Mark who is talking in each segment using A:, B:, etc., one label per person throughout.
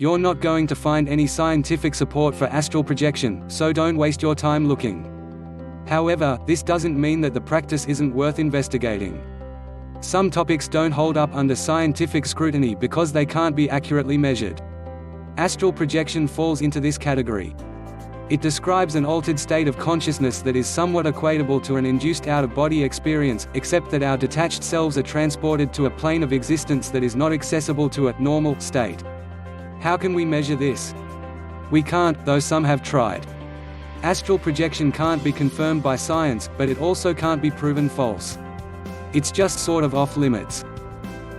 A: You're not going to find any scientific support for astral projection, so don't waste your time looking. However, this doesn't mean that the practice isn't worth investigating. Some topics don't hold up under scientific scrutiny because they can't be accurately measured. Astral projection falls into this category. It describes an altered state of consciousness that is somewhat equatable to an induced out-of-body experience, except that our detached selves are transported to a plane of existence that is not accessible to a normal state. How can we measure this? We can't, though some have tried. Astral projection can't be confirmed by science, but it also can't be proven false. It's just sort of off-limits.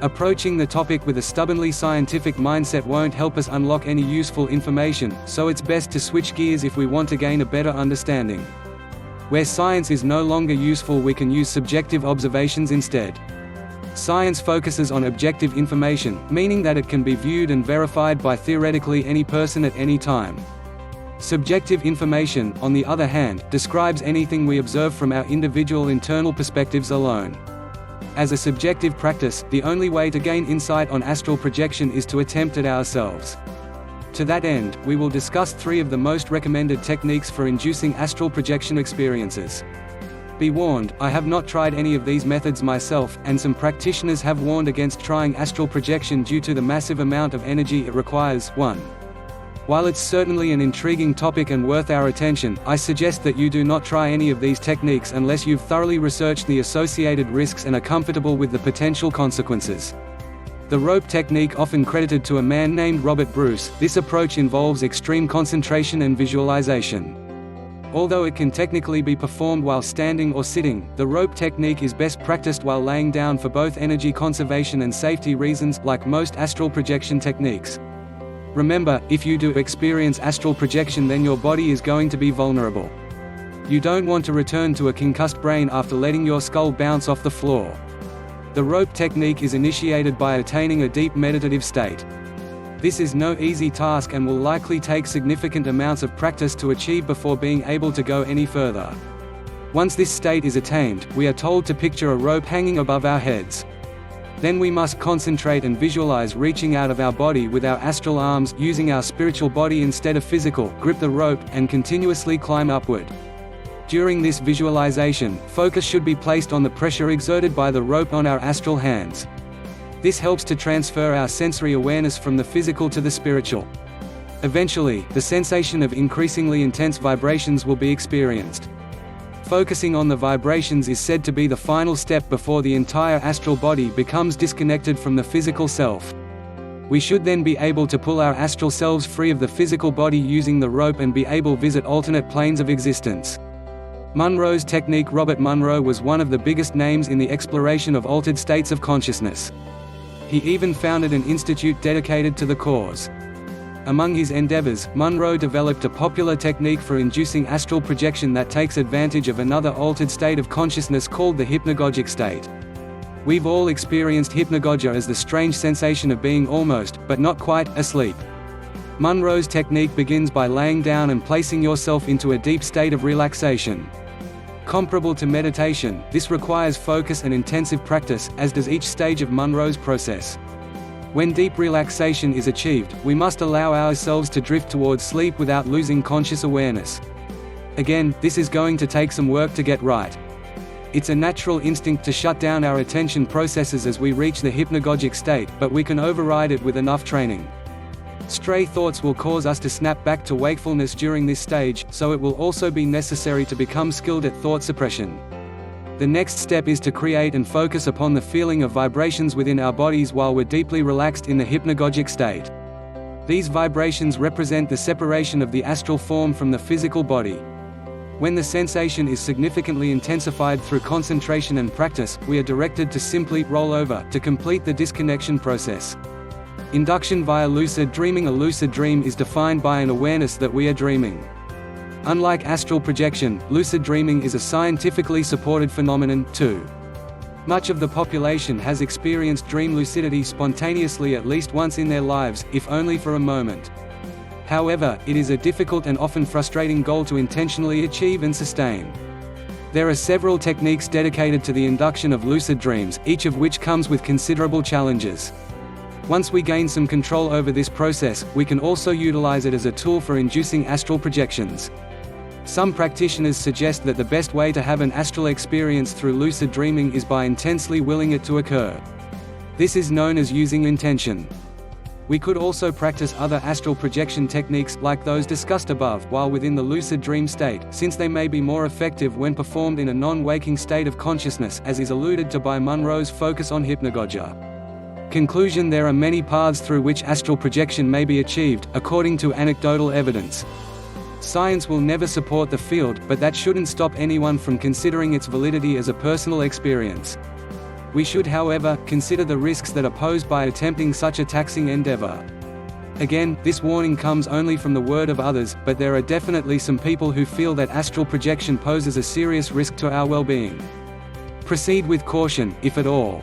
A: Approaching the topic with a stubbornly scientific mindset won't help us unlock any useful information, so it's best to switch gears if we want to gain a better understanding. Where science is no longer useful, we can use subjective observations instead. Science focuses on objective information, meaning that it can be viewed and verified by theoretically any person at any time. Subjective information, on the other hand, describes anything we observe from our individual internal perspectives alone. As a subjective practice, the only way to gain insight on astral projection is to attempt it ourselves. To that end, we will discuss 3 of the most recommended techniques for inducing astral projection experiences. Be warned, I have not tried any of these methods myself, and some practitioners have warned against trying astral projection due to the massive amount of energy it requires. 1. While it's certainly an intriguing topic and worth our attention, I suggest that you do not try any of these techniques unless you've thoroughly researched the associated risks and are comfortable with the potential consequences. The rope technique, often credited to a man named Robert Bruce, this approach involves extreme concentration and visualization. Although it can technically be performed while standing or sitting, the rope technique is best practiced while laying down for both energy conservation and safety reasons, like most astral projection techniques. Remember, if you do experience astral projection, then your body is going to be vulnerable. You don't want to return to a concussed brain after letting your skull bounce off the floor. The rope technique is initiated by attaining a deep meditative state. This is no easy task and will likely take significant amounts of practice to achieve before being able to go any further. Once this state is attained, we are told to picture a rope hanging above our heads. Then we must concentrate and visualize reaching out of our body with our astral arms, using our spiritual body instead of physical, grip the rope, and continuously climb upward. During this visualization, focus should be placed on the pressure exerted by the rope on our astral hands. This helps to transfer our sensory awareness from the physical to the spiritual. Eventually, the sensation of increasingly intense vibrations will be experienced. Focusing on the vibrations is said to be the final step before the entire astral body becomes disconnected from the physical self. We should then be able to pull our astral selves free of the physical body using the rope and be able to visit alternate planes of existence. Monroe's technique. Robert Monroe was one of the biggest names in the exploration of altered states of consciousness. He even founded an institute dedicated to the cause. Among his endeavors, Monroe developed a popular technique for inducing astral projection that takes advantage of another altered state of consciousness called the hypnagogic state. We've all experienced hypnagogia as the strange sensation of being almost, but not quite, asleep. Monroe's technique begins by laying down and placing yourself into a deep state of relaxation. Comparable to meditation, this requires focus and intensive practice, as does each stage of Monroe's process. When deep relaxation is achieved, we must allow ourselves to drift towards sleep without losing conscious awareness. Again, this is going to take some work to get right. It's a natural instinct to shut down our attention processes as we reach the hypnagogic state, but we can override it with enough training. Stray thoughts will cause us to snap back to wakefulness during this stage, so it will also be necessary to become skilled at thought suppression. The next step is to create and focus upon the feeling of vibrations within our bodies while we're deeply relaxed in the hypnagogic state. These vibrations represent the separation of the astral form from the physical body. When the sensation is significantly intensified through concentration and practice, we are directed to simply roll over to complete the disconnection process. Induction via lucid dreaming. A lucid dream is defined by an awareness that we are dreaming. Unlike astral projection, lucid dreaming is a scientifically supported phenomenon, too. Much of the population has experienced dream lucidity spontaneously at least once in their lives, if only for a moment. However, it is a difficult and often frustrating goal to intentionally achieve and sustain. There are several techniques dedicated to the induction of lucid dreams, each of which comes with considerable challenges. Once we gain some control over this process, we can also utilize it as a tool for inducing astral projections. Some practitioners suggest that the best way to have an astral experience through lucid dreaming is by intensely willing it to occur. This is known as using intention. We could also practice other astral projection techniques, like those discussed above, while within the lucid dream state, since they may be more effective when performed in a non-waking state of consciousness, as is alluded to by Monroe's focus on hypnagogia. Conclusion: there are many paths through which astral projection may be achieved, according to anecdotal evidence. Science will never support the field, but that shouldn't stop anyone from considering its validity as a personal experience. We should, however, consider the risks that are posed by attempting such a taxing endeavor. Again, this warning comes only from the word of others, but there are definitely some people who feel that astral projection poses a serious risk to our well-being. Proceed with caution, if at all.